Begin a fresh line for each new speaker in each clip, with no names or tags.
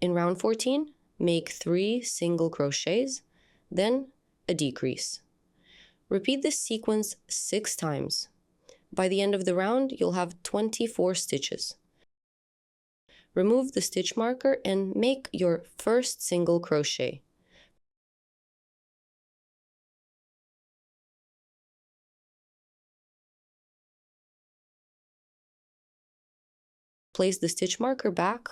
In round 14, make 3 single crochets, then a decrease. Repeat this sequence 6 times. By the end of the round, you'll have 24 stitches. Remove the stitch marker and make your first single crochet. Place the stitch marker back.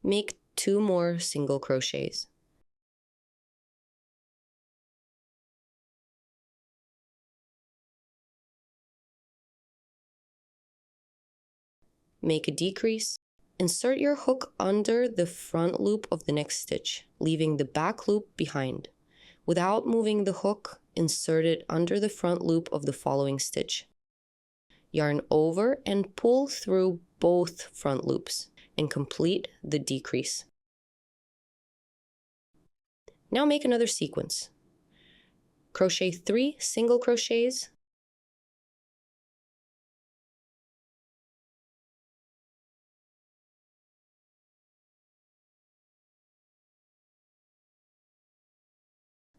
Make 2 more single crochets. Make a decrease. Insert your hook under the front loop of the next stitch, leaving the back loop behind. Without moving the hook, insert it under the front loop of the following stitch. Yarn over and pull through both front loops and complete the decrease. Now make another sequence. Crochet 3 single crochets,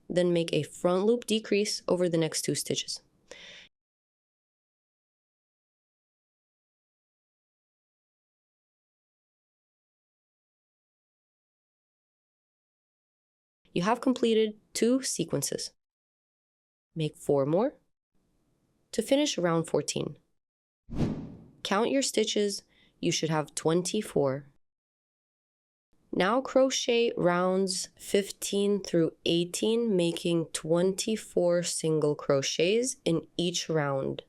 then make a front loop decrease over the next 2 stitches. You have completed 2 sequences. Make 4 more to finish round 14. Count your stitches, you should have 24. Now crochet rounds 15 through 18, making 24 single crochets in each round.